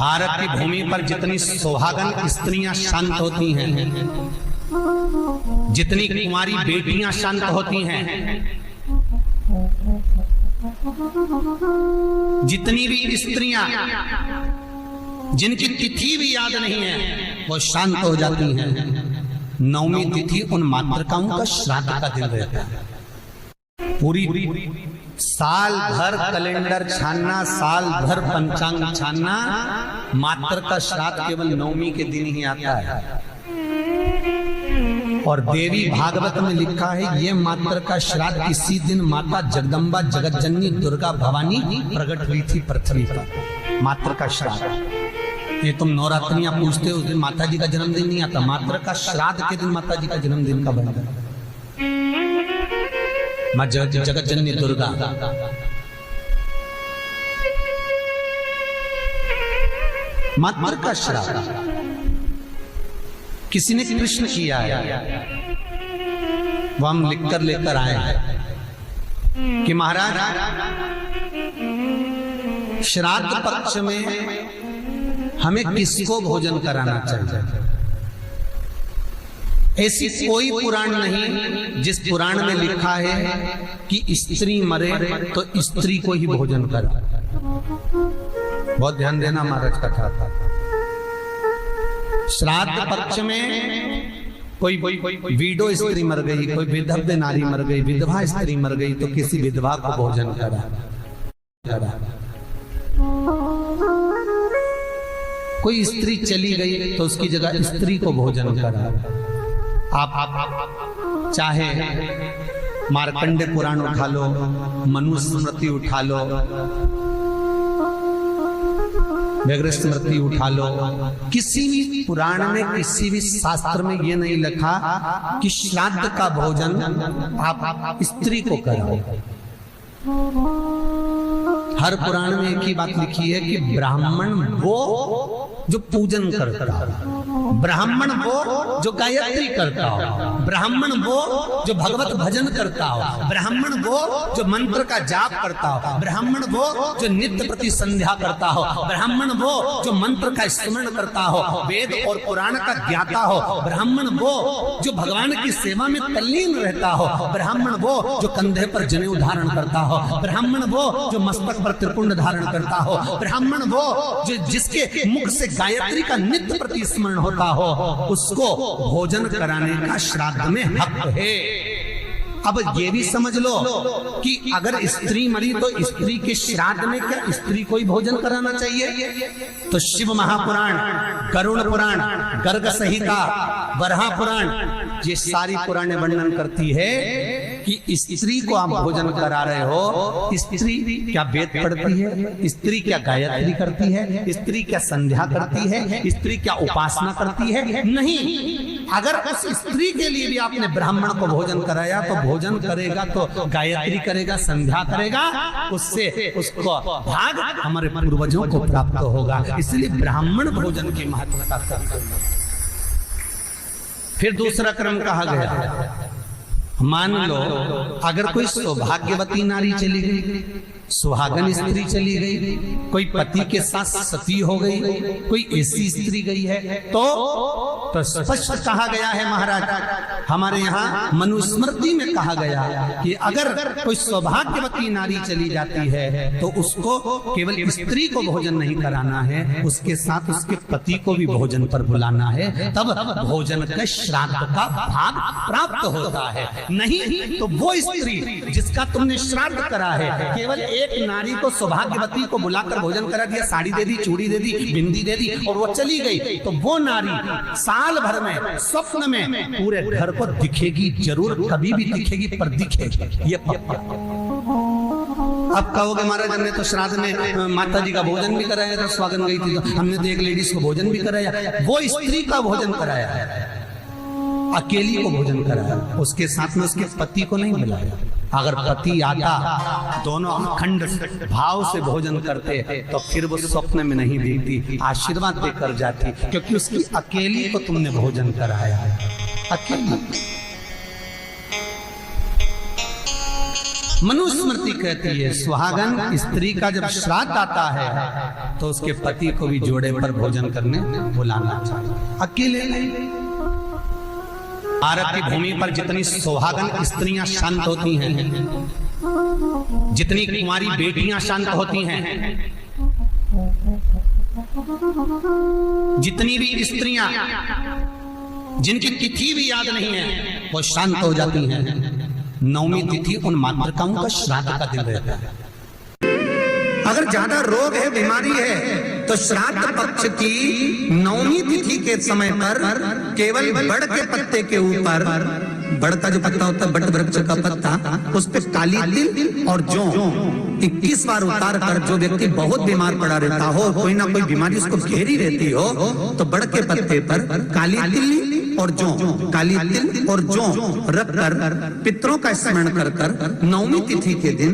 भारत की भूमि पर जितनी सुहागन स्त्रियां शांत होती हैं, जितनी कुंवारी बेटियां शांत होती हैं, जितनी भी स्त्रियां जिनकी तिथि भी याद नहीं है वो शांत हो जाती हैं। नवमी तिथि उन मातृकाओं का श्राद्ध का दिन रहता है। पूरी साल भर कैलेंडर छानना, साल भर पंचांग छानना, मातृ का श्राद्ध केवल नवमी के दिन ही आता है। और देवी भागवत में लिखा है ये मातृ का श्राद्ध इसी दिन माता जगदम्बा जगत जननी दुर्गा भवानी प्रकट हुई थी पृथ्वी पर। मातृ का श्राद्ध, ये तुम नवरात्रियां पूछते हो, उस दिन माता जी का जन्मदिन नहीं आता, मातृ का श्राद्ध के दिन माता जी का जन्मदिन का बनता है। मां जगत जननी दुर्गा, मातृ का श्राद्ध किसी ने कृष्ण किया है, वो हम लिखकर लेकर आए हैं कि महाराज श्राद्ध पक्ष में हमें किसको भोजन कराना चाहिए। ऐसी कोई पुराण नहीं जिस पुराण में लिखा है कि स्त्री मरे तो स्त्री को ही भोजन करा। बहुत ध्यान देना, महाराज कथा था। श्राद्ध पक्ष में कोई विडो स्त्री मर गई, कोई विधव्य नारी मर गई, विधवा स्त्री मर गई तो किसी विधवा को भोजन करा। कोई स्त्री चली गई तो उसकी जगह स्त्री को भोजन करा। आप चाहे मार्कंडे पुराण उठा लो, मनुस्मृति उठा लो, व्याघ्र स्मृति उठा लो, किसी भी पुराण में, किसी भी शास्त्र में ये नहीं लिखा कि श्राद्ध का भोजन आप स्त्री को कराओ। हर पुराण में एक ही बात लिखी है कि ब्राह्मण वो जो पूजन करता हो, ब्राह्मण वो जो गायत्री करता हो, ब्राह्मण वो जो भगवत भजन करता हो, ब्राह्मण वो जो मंत्र का जाप करता हो, ब्राह्मण वो जो नित्य प्रति संध्या करता हो, ब्राह्मण वो जो मंत्र का स्मरण करता हो, वेद और पुराण का ज्ञाता हो, ब्राह्मण वो जो भगवान की सेवा में तल्लीन रहता हो, ब्राह्मण वो जो कंधे पर जनेऊ धारण करता हो, ब्राह्मण वो जो मस्तक पर त्रिपुंड धारण करता हो, ब्राह्मण वो जो जिसके मुख से गायत्री का नित्य प्रति स्मरण होता हो, उसको भोजन कराने का श्राद्ध में हक है। अब ये भी समझ लो कि अगर स्त्री मरी तो स्त्री के श्राद्ध में क्या स्त्री को ही भोजन कराना चाहिए? तो शिव महापुराण, गरुड़ पुराण, गर्ग संहिता, वराह पुराण, ये सारी पुराणे वर्णन करती है कि स्त्री को आप भोजन करा रहे हो। स्त्री क्या वेद पढ़ती है? स्त्री क्या गायत्री करती है? स्त्री क्या संध्या करती है? स्त्री क्या उपासना करती है? नहीं। अगर उस स्त्री के लिए भी आपने ब्राह्मण को भोजन कराया तो भोजन करेगा तो गायत्री करेगा, संध्या करेगा, उससे उसको भाग हमारे पूर्वजों को प्राप्त होगा। इसलिए ब्राह्मण भोजन की महत्वता करते हैं। फिर दूसरा क्रम कहा गया, मान लो अगर कोई सौभाग्यवती नारी चली गई, सुहागन स्त्री चली गई, कोई पति के साथ सती हो गई, कोई ऐसी स्त्री गई है तो स्पष्ट कहा गया है महाराज, हमारे यहाँ मनुस्मृति में कहा गया कि अगर कोई सौभाग्यवती नारी चली जाती है तो उसको केवल स्त्री को भोजन नहीं कराना है, उसके साथ उसके पति को भी भोजन पर बुलाना है, तब भोजन का श्राद्ध का भाग प्राप्त होता है। नहीं तो वो स्त्री जिसका तुमने श्राद्ध करा है, केवल एक नारी को सौभाग्यवती को बुलाकर भोजन करा दिया, साड़ी दे दी, चूड़ी दे दी, बिंदी दे दी और वो चली गई, तो वो नारी साल भर में स्वप्न में पूरे घर को दिखेगी जरूर, कभी भी दिखेगी पर दिखेगी, ये पक्का। अब कहोगे महाराज हमने तो श्राद्ध में माता जी का भोजन भी कराया था, स्वागन गई थी तो हमने तो एक लेडीज को भोजन भी कराया, वो स्त्री का भोजन कराया, अकेली को भोजन कराया, उसके साथ में उसके पति को नहीं बुलाया। अगर पति आता, दोनों अखंड भाव से भोजन करते तो फिर वो स्वप्न में नहीं दिखती, आशीर्वाद देकर जाती, क्योंकि उसकी अकेली को तुमने भोजन कराया है, अकेली। मनुस्मृति कहती है सुहागन स्त्री का जब श्राद्ध आता है तो उसके पति को भी जोड़े पर भोजन करने बुलाना चाहिए, अकेले नहीं। भारत की भूमि पर जितनी सुहागन स्त्रियां शांत होती हैं, जितनी कुंवारी बेटियां शांत होती हैं, जितनी भी स्त्रियां जिनकी तिथि भी याद नहीं है वो शांत हो जाती हैं, नवमी तिथि उन मातृकाओं का श्राद्ध का दिन रहता है। अगर ज्यादा रोग है, बीमारी है, तो श्राद्ध पक्ष की नवमी तिथि के समय पर केवल बड़ के पत्ते के ऊपर, बड़ का जो पत्ता होता है, बड़ वृक्ष का पत्ता, उस पे काली तिल और जौ 21 बार उतार कर, जो व्यक्ति बहुत बीमार पड़ा रहता हो, कोई ना कोई बीमारी उसको घेरी रहती हो, तो बड़ के पत्ते पर काली तिल और जौ, काली तिल और जौ रख कर पितरों का स्मरण कर कर नवमी तिथि के दिन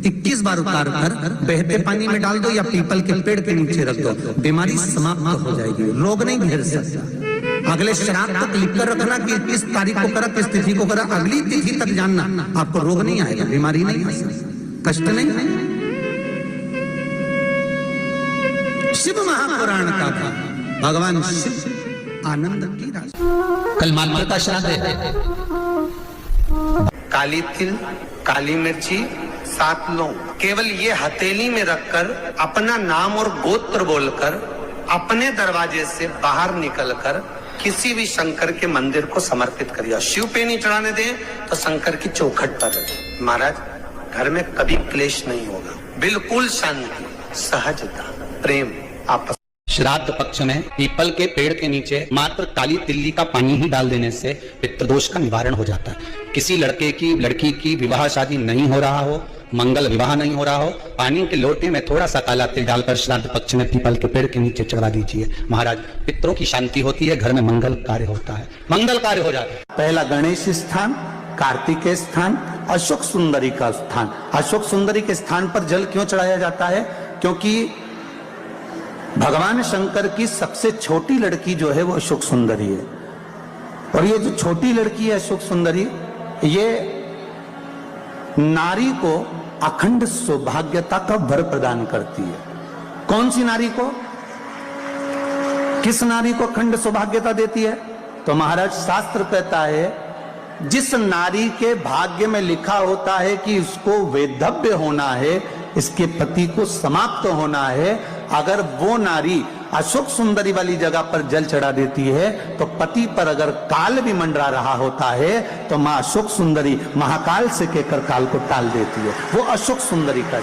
21 बार उतार कर बहते पानी में डाल दो या पीपल के पेड़ के नीचे रख दो, बीमारी समाप्त हो जाएगी, रोग नहीं घेर सकता। अगले श्राद्ध तक लिख कर रखना कि किस तारीख को करा, किस तिथि को करा, अगली तिथि तक जानना, आपको रोग नहीं आएगा, बीमारी नहीं आएगी, कष्ट नहीं। शिव महापुराण का था, भगवान शिव आनंद की राशि। कल मात्र का श्राद्ध है। काली तिल, काली मिर्ची, 7 लौंग, केवल ये हथेली में रखकर अपना नाम और गोत्र बोलकर अपने दरवाजे से बाहर निकलकर किसी भी शंकर के मंदिर को समर्पित करिए। शिव पे नहीं चढ़ाने दें तो शंकर की चौखट पर रखें। महाराज घर में कभी क्लेश नहीं होगा, बिल्कुल शांति, सहजता, प्रेम आपस। श्राद्ध पक्ष में पीपल के पेड़ के नीचे मात्र काली तिल्ली का पानी ही डाल देने से पितृदोष का निवारण हो जाता है। किसी लड़के की लड़की की विवाह शादी नहीं हो रहा हो, मंगल विवाह नहीं हो रहा हो, पानी के लोटे में थोड़ा सा काला तिल डालकर श्राद्ध पक्ष में पीपल के पेड़ के नीचे चढ़ा दीजिए। महाराज पितरों की शांति होती है, घर में मंगल कार्य होता है, मंगल कार्य हो जाता है। पहला गणेश स्थान, कार्तिकेय स्थान, अशोक सुंदरी का स्थान। अशोक सुंदरी के स्थान पर जल क्यों चढ़ाया जाता है? क्योंकि भगवान शंकर की सबसे छोटी लड़की जो है वो अशोक सुंदरी है, और ये जो छोटी लड़की है अशोक सुंदरी, ये नारी को अखंड सौभाग्यता का वर प्रदान करती है। कौन सी नारी को, किस नारी को अखंड सौभाग्यता देती है? तो महाराज शास्त्र कहता है जिस नारी के भाग्य में लिखा होता है कि इसको वैधव्य होना है, इसके पति को समाप्त होना है, अगर वो नारी अशोक सुंदरी वाली जगह पर जल चढ़ा देती है तो पति पर अगर काल भी मंडरा रहा होता है तो मां अशोक सुंदरी महाकाल से कहकर काल को टाल देती है। वो अशोक सुंदरी का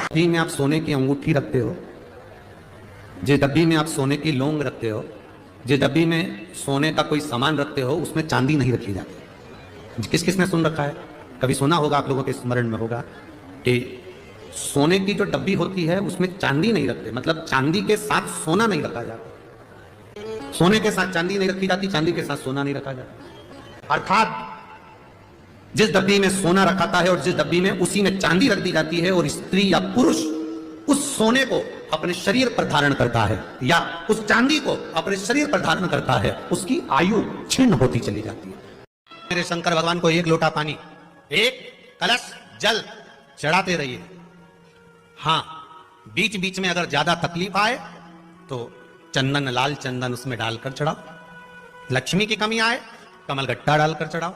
डब्बी में आप सोने की अंगूठी रखते हो, जिस डब्बी में आप सोने की लौंग रखते हो, जिस डब्बी में सोने का कोई सामान रखते हो, उसमें चांदी नहीं रखी जाती। किस किसने सुन रखा है? कभी सुना होगा, आप लोगों के स्मरण में होगा कि सोने की जो डब्बी होती है उसमें चांदी नहीं रखते, मतलब चांदी के साथ सोना नहीं रखा जाता। सोने के साथ चांदी नहीं रखी जाती, चांदी के साथ सोना नहीं रखा जाता। अर्थात जिस डब्बी में सोना रखाता है और जिस डब्बी में उसी में चांदी रख दी जाती है, और स्त्री या पुरुष उस सोने को अपने शरीर पर धारण करता है या उस चांदी को अपने शरीर पर धारण करता है, उसकी आयु क्षीण होती चली जाती है। मेरे शंकर भगवान को 1 लोटा पानी, 1 कलश जल चढ़ाते रहिए। हाँ, बीच बीच में अगर ज्यादा तकलीफ आए तो चंदन, लाल चंदन उसमें डालकर चढ़ाओ। लक्ष्मी की कमी आए, कमलगट्टा डालकर चढ़ाओ।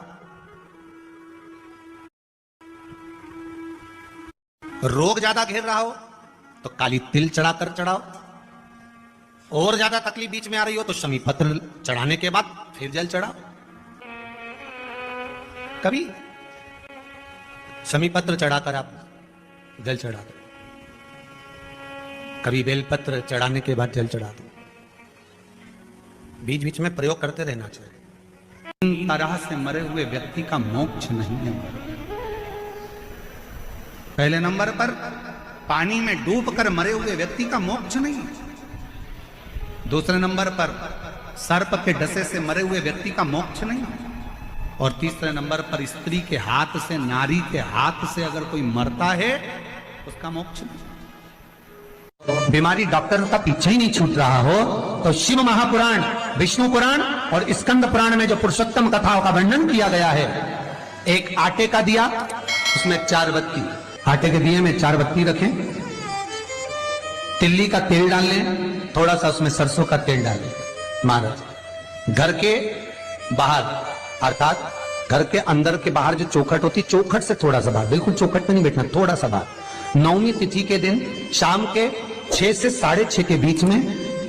रोग ज्यादा घेर रहा हो तो काली तिल चढ़ाकर चढ़ाओ। और ज्यादा तकलीफ बीच में आ रही हो तो शमी पत्र चढ़ाने के बाद फिर जल चढ़ाओ। कभी शमी पत्र चढ़ाकर आप जल चढ़ा दो, कभी बेलपत्र चढ़ाने के बाद जल चढ़ा दो। बीच बीच में प्रयोग करते रहना चाहिए। इन तरह से मरे हुए व्यक्ति का मोक्ष नहीं है। पहले नंबर पर पानी में डूबकर मरे हुए व्यक्ति का मोक्ष नहीं है। दूसरे नंबर पर सर्प के डसे से मरे हुए व्यक्ति का मोक्ष नहीं है। और तीसरे नंबर पर स्त्री के हाथ से, नारी के हाथ से अगर कोई मरता है उसका मोक्ष नहीं। बीमारी डॉक्टर का पीछे ही नहीं छूट रहा हो तो शिव महापुराण, विष्णु पुराण और स्कंद पुराण में जो पुरुषोत्तम कथाओं का वर्णन किया गया है, एक आटे का दिया, उसमें 4 बत्ती, आटे के दिए में 4 बत्ती रखें, तिल्ली का तेल डाल लें, थोड़ा सा उसमें सरसों का तेल डालें। महाराज घर के बाहर, अर्थात घर के अंदर के बाहर जो चौखट होती, चौखट से थोड़ा सा बाहर, बिल्कुल चौखट पे नहीं बैठना, थोड़ा सा बाहर, 9वीं तिथि के दिन शाम के 6 से 6:30 के बीच में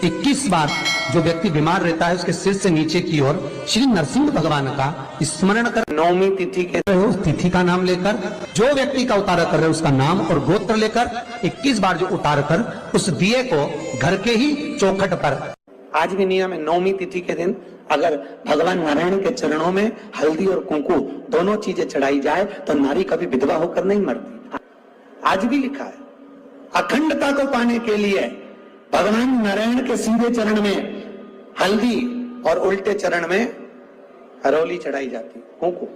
21 बार जो व्यक्ति बीमार रहता है उसके सिर से नीचे की ओर श्री नरसिंह भगवान का स्मरण कर, 9वीं तिथि के उस तिथि का नाम लेकर, जो व्यक्ति का उतारा कर रहे उसका नाम और गोत्र लेकर 21 बार जो उतार कर उस दिए को घर के ही चौखट पर, आज भी नियम है 9वीं तिथि के दिन अगर भगवान नारायण के चरणों में हल्दी और कुंकू दोनों चीजें चढ़ाई जाए तो नारी कभी विधवा होकर नहीं मरती। आज भी लिखा है, अखंडता को पाने के लिए भगवान नारायण के सीधे चरण में हल्दी और उल्टे चरण में हरोली चढ़ाई जाती, कुंकू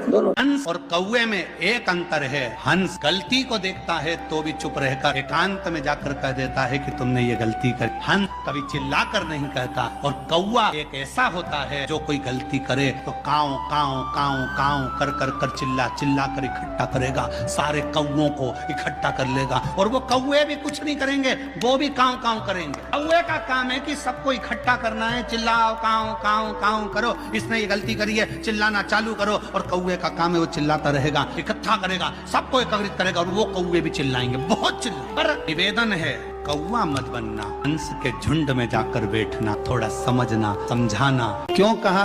दोनों। हंस और कौवे में एक अंतर है, हंस गलती को देखता है तो भी चुप रहकर एकांत में जाकर कह देता है कि तुमने ये गलती कर। हंस कभी चिल्लाकर नहीं कहता, और कौवा एक ऐसा होता है जो कोई गलती करे तो काऊ काऊ काऊ काऊ कर कर कर चिल्ला चिल्ला कर इकट्ठा करेगा, सारे कौवों को इकट्ठा कर लेगा, और वो कौवे भी कुछ नहीं करेंगे, वो भी काऊ काऊ करेंगे। कौवे का काम है कि सबको इकट्ठा करना है, चिल्लाओ काऊ काऊ काऊ करो, इसने ये गलती करी है, चिल्लाना चालू करो, और कौवे का काम है वो चिल्लाता रहेगा, इकट्ठा करेगा, सबको एकत्रित करेगा, और वो कौवे भी चिल्लाएंगे, बहुत चिल्ला। पर निवेदन है, कौवा मत बनना, हंस के झुंड में जाकर बैठना, थोड़ा समझना समझाना। क्यों कहा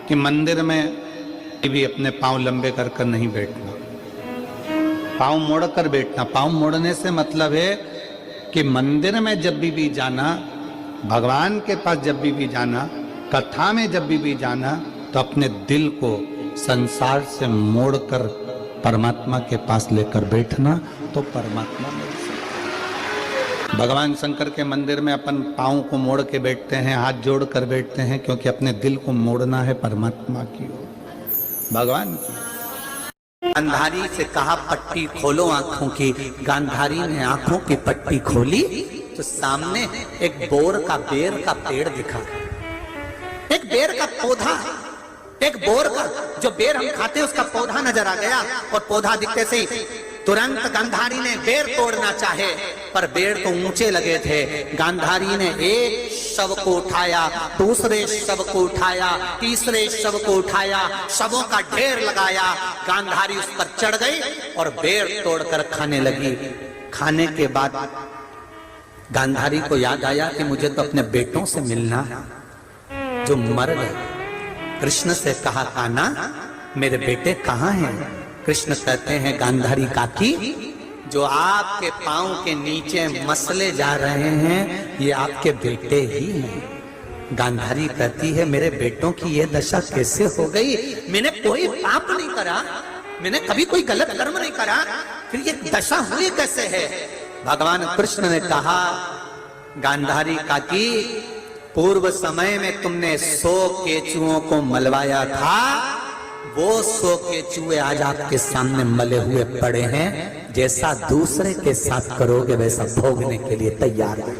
कि मंदिर में भी अपने पांव लंबे कर कर नहीं बैठना, पांव मोड़ कर बैठना। पांव मोड़ने से मतलब है कि मंदिर में जब भी जाना, भगवान के पास जब भी जाना, कथा में जब भी जाना, तो अपने दिल को संसार से मोड़कर परमात्मा के पास लेकर बैठना, तो परमात्मा मिल सकता। भगवान शंकर के मंदिर में अपन पांव को मोड़ के बैठते हैं, हाथ जोड़ कर बैठते हैं, क्योंकि अपने दिल को मोड़ना है परमात्मा की ओर, भगवान की। गांधारी से कहा पट्टी खोलो आंखों की, गांधारी ने आंखों की पट्टी खोली तो सामने एक बेर का पेड़ दिखा, एक बेर का पौधा, एक बोर का जो बेर हम खाते हैं उसका पौधा नजर आ गया, और पौधा दिखते से तुरंत गांधारी ने बेर तोड़ना चाहे, पर बेर तो ऊंचे लगे थे। गांधारी ने एक शव को उठाया, दूसरे शव को उठाया, तीसरे शव को उठाया, शवों का ढेर लगाया, गांधारी उस पर चढ़ गई और बेर तोड़कर खाने लगी। खाने के बाद गांधारी को याद आया कि मुझे तो अपने बेटों से मिलना है जो मर गए। कृष्ण से कहा, कान्हा मेरे बेटे कहाँ हैं? कृष्ण कहते हैं, गांधारी काकी, जो आपके पांव के नीचे मसले जा रहे हैं ये आपके बेटे ही हैं। गांधारी कहती है, मेरे बेटों की ये दशा कैसे हो गई? मैंने कोई पाप नहीं करा, मैंने कभी कोई गलत कर्म नहीं करा, फिर ये दशा हुई कैसे है? भगवान कृष्ण ने कहा, गांधारी काकी, पूर्व समय में तुमने 100 केचुओं को मलवाया था, वो 100 केचुए आज आपके सामने मले हुए पड़े हैं, जैसा दूसरे के साथ करोगे वैसा भोगने के लिए तैयार है।